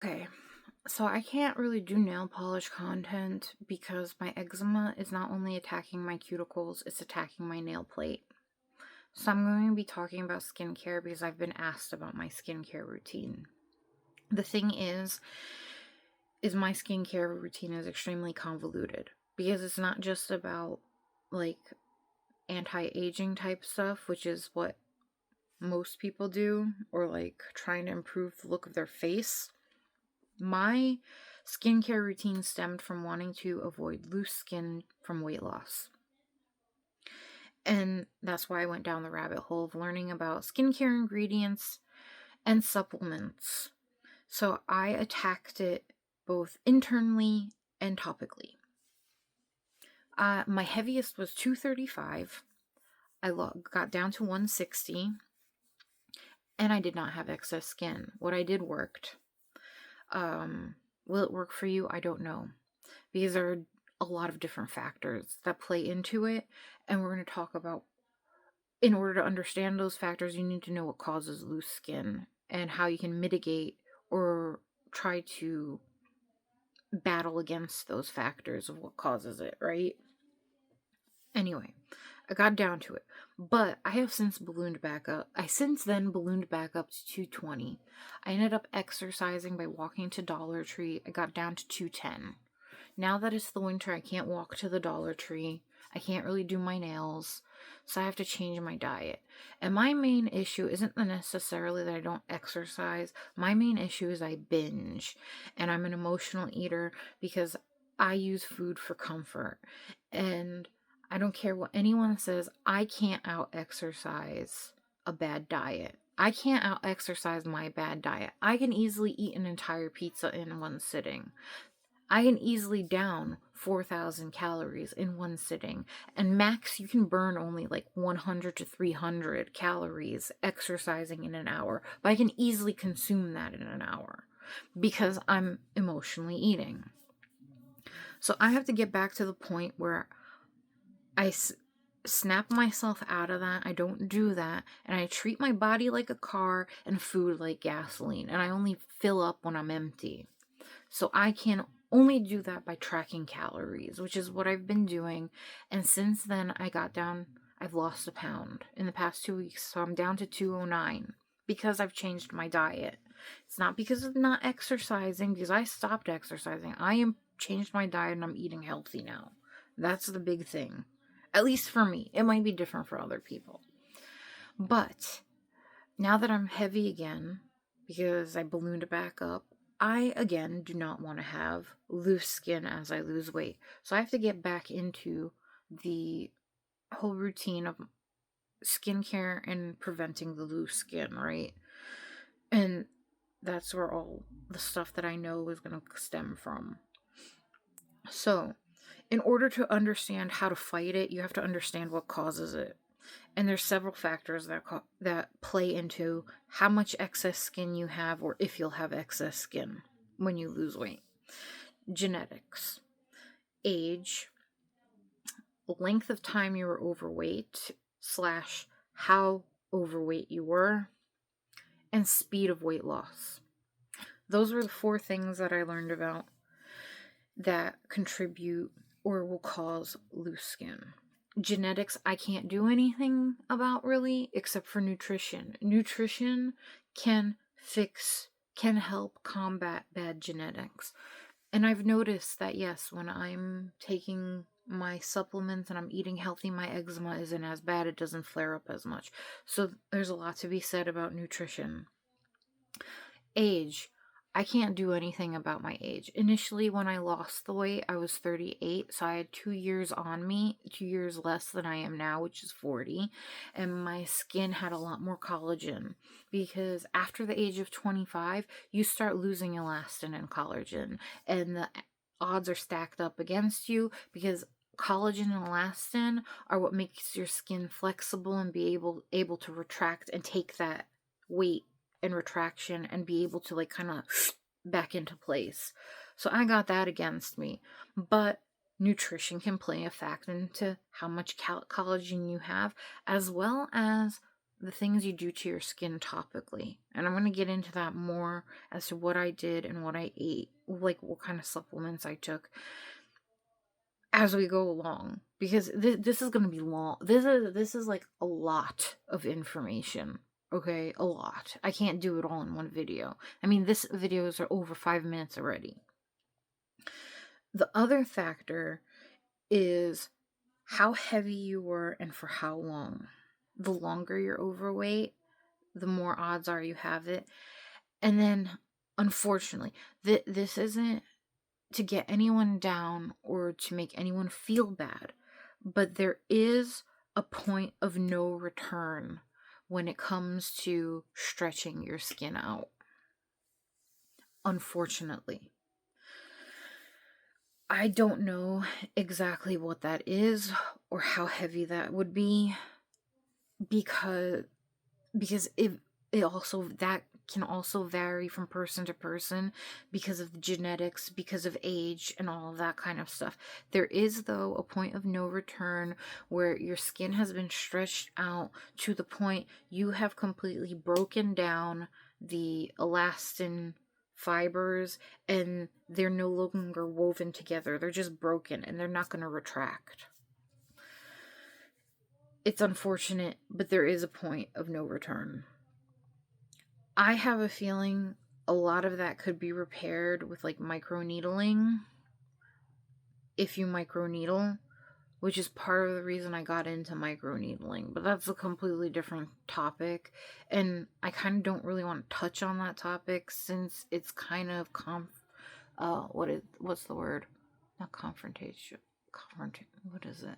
Okay, so I can't really do nail polish content because my eczema is not only attacking my cuticles, it's attacking my nail plate. So I'm going to be talking about skincare because I've been asked about my skincare routine. The thing is my skincare routine is extremely convoluted because it's not just about like anti-aging type stuff, which is what most people do, or like trying to improve the look of their face. My skincare routine stemmed from wanting to avoid loose skin from weight loss. And that's why I went down the rabbit hole of learning about skincare ingredients and supplements. So I attacked it both internally and topically. My heaviest was 235. I got down to 160, and I did not have excess skin. What I did worked. Will it work for you? I don't know. Because there are a lot of different factors that play into it, and we're going to talk about, in order to understand those factors, you need to know what causes loose skin and how you can mitigate or try to battle against those factors of what causes it, right? Anyway, I got down to it. But I have since ballooned back up. I since then ballooned back up to 220. I ended up exercising by walking to Dollar Tree. I got down to 210. Now that it's the winter, I can't walk to the Dollar Tree. I can't really do my nails. So I have to change my diet. And my main issue isn't necessarily that I don't exercise. My main issue is I binge. And I'm an emotional eater because I use food for comfort. And I don't care what anyone says, I can't out exercise a bad diet. I can't out exercise my bad diet. I can easily eat an entire pizza in one sitting. I can easily down 4,000 calories in one sitting. And max, you can burn only like 100 to 300 calories exercising in an hour. But I can easily consume that in an hour because I'm emotionally eating. So I have to get back to the point where I snap myself out of that. I don't do that. And I treat my body like a car and food like gasoline. And I only fill up when I'm empty. So I can only do that by tracking calories, which is what I've been doing. And since then, I've lost a pound in the past 2 weeks. So I'm down to 209 because I've changed my diet. It's not because of not exercising, because I stopped exercising. I am changed my diet and I'm eating healthy now. That's the big thing. At least for me. It might be different for other people. But now that I'm heavy again, because I ballooned back up, I again do not want to have loose skin as I lose weight. So I have to get back into the whole routine of skincare and preventing the loose skin, right? And that's where all the stuff that I know is going to stem from. So, in order to understand how to fight it, you have to understand what causes it. And there's several factors that play into how much excess skin you have, or if you'll have excess skin when you lose weight. Genetics, age, length of time you were overweight / how overweight you were, and speed of weight loss. Those were the 4 things that I learned about that contribute or will cause loose skin. Genetics, I can't do anything about really, except for nutrition. Nutrition can help combat bad genetics. And I've noticed that, yes, when I'm taking my supplements and I'm eating healthy, my eczema isn't as bad. It doesn't flare up as much. So there's a lot to be said about nutrition. Age. I can't do anything about my age. Initially, when I lost the weight, I was 38, so I had 2 years on me, 2 years less than I am now, which is 40, and my skin had a lot more collagen, because after the age of 25, you start losing elastin and collagen, and the odds are stacked up against you, because collagen and elastin are what makes your skin flexible and be able to retract and take that weight and retraction and be able to like kind of back into place. So I got that against me. But nutrition can play a factor into how much collagen you have, as well as the things you do to your skin topically. And I'm going to get into that more as to what I did and what I ate, like what kind of supplements I took as we go along, because this is going to be long. This is like a lot of information. Okay, a lot. I can't do it all in one video. I mean, this videos are over 5 minutes already. The other factor is how heavy you were and for how long. The longer you're overweight, the more odds are you have it. And then, unfortunately, this isn't to get anyone down or to make anyone feel bad, but there is a point of no return when it comes to stretching your skin out. Unfortunately. I don't know exactly what that is or how heavy that would be, because it also, that can also vary from person to person because of the genetics, because of age, and all of that kind of stuff. There is, though, a point of no return where your skin has been stretched out to the point you have completely broken down the elastin fibers, and they're no longer woven together. They're just broken, and they're not going to retract. It's unfortunate, but there is a point of no return. I have a feeling a lot of that could be repaired with like microneedling, if you microneedle, which is part of the reason I got into microneedling, but that's a completely different topic, and I kind of don't really want to touch on that topic since it's kind of what's the word? Not confrontation. What is it?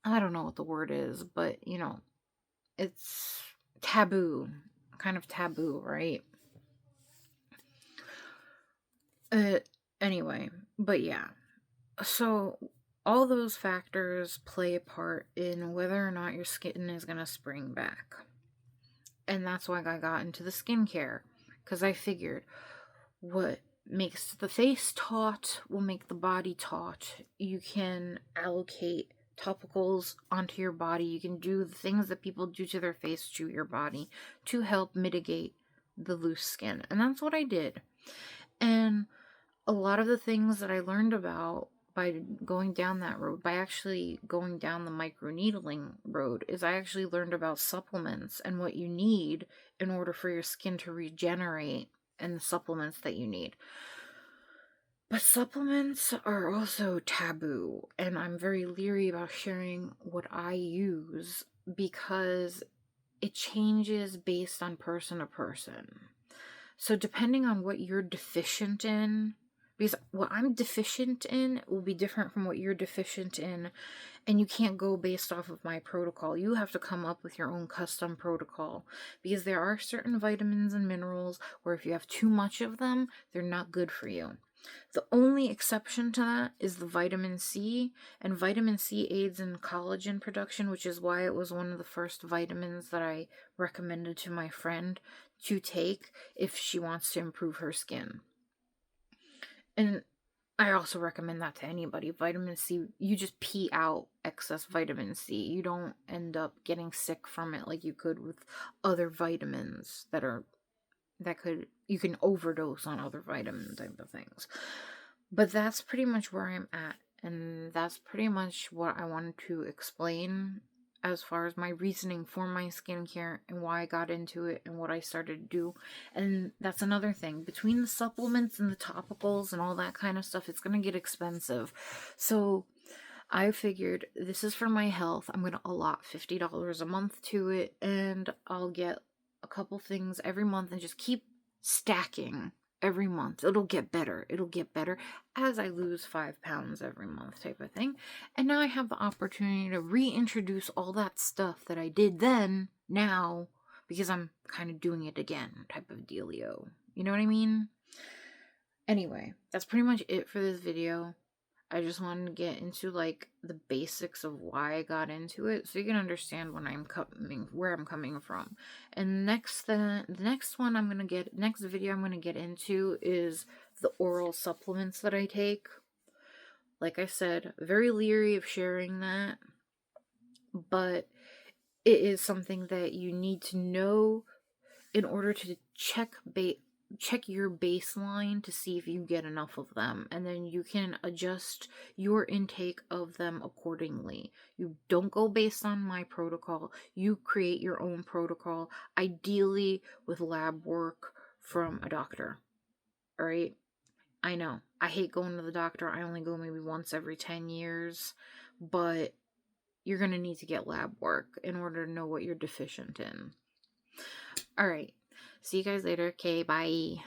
I don't know what the word is, but it's taboo. Kind of taboo, right? Anyway, but yeah. So all those factors play a part in whether or not your skin is going to spring back. And that's why I got into the skincare, because I figured what makes the face taut will make the body taut. You can allocate topicals onto your body. You can do the things that people do to their face to your body to help mitigate the loose skin. And that's what I did. And a lot of the things that I learned about by going down that road, by actually going down the microneedling road, is I actually learned about supplements and what you need in order for your skin to regenerate, and the supplements that you need. But supplements are also taboo, and I'm very leery about sharing what I use because it changes based on person to person. So depending on what you're deficient in, because what I'm deficient in will be different from what you're deficient in, and you can't go based off of my protocol. You have to come up with your own custom protocol, because there are certain vitamins and minerals where if you have too much of them, they're not good for you. The only exception to that is the vitamin C, and vitamin C aids in collagen production, which is why it was one of the first vitamins that I recommended to my friend to take if she wants to improve her skin. And I also recommend that to anybody. Vitamin C, you just pee out excess vitamin C. You don't end up getting sick from it like you could with other vitamins you can overdose on other vitamin type of things. But that's pretty much where I'm at, and that's pretty much what I wanted to explain as far as my reasoning for my skincare and why I got into it and what I started to do. And that's another thing. Between the supplements and the topicals and all that kind of stuff, it's going to get expensive. So I figured this is for my health. I'm going to allot $50 a month to it, and I'll get a couple things every month and just keep stacking every month. It'll get better. It'll get better as I lose 5 pounds every month type of thing. And now I have the opportunity to reintroduce all that stuff that I did then, now, because I'm kind of doing it again type of dealio. You know what I mean? Anyway, that's pretty much it for this video. I just wanted to get into like the basics of why I got into it, so you can understand where I'm coming from. And the next video I'm gonna get into is the oral supplements that I take. Like I said, very leery of sharing that, but it is something that you need to know in order to check your baseline to see if you get enough of them, and then you can adjust your intake of them accordingly. You don't go based on my protocol. You create your own protocol, ideally with lab work from a doctor. All right? I know. I hate going to the doctor. I only go maybe once every 10 years, but you're going to need to get lab work in order to know what you're deficient in. All right. See you guys later. Okay, bye.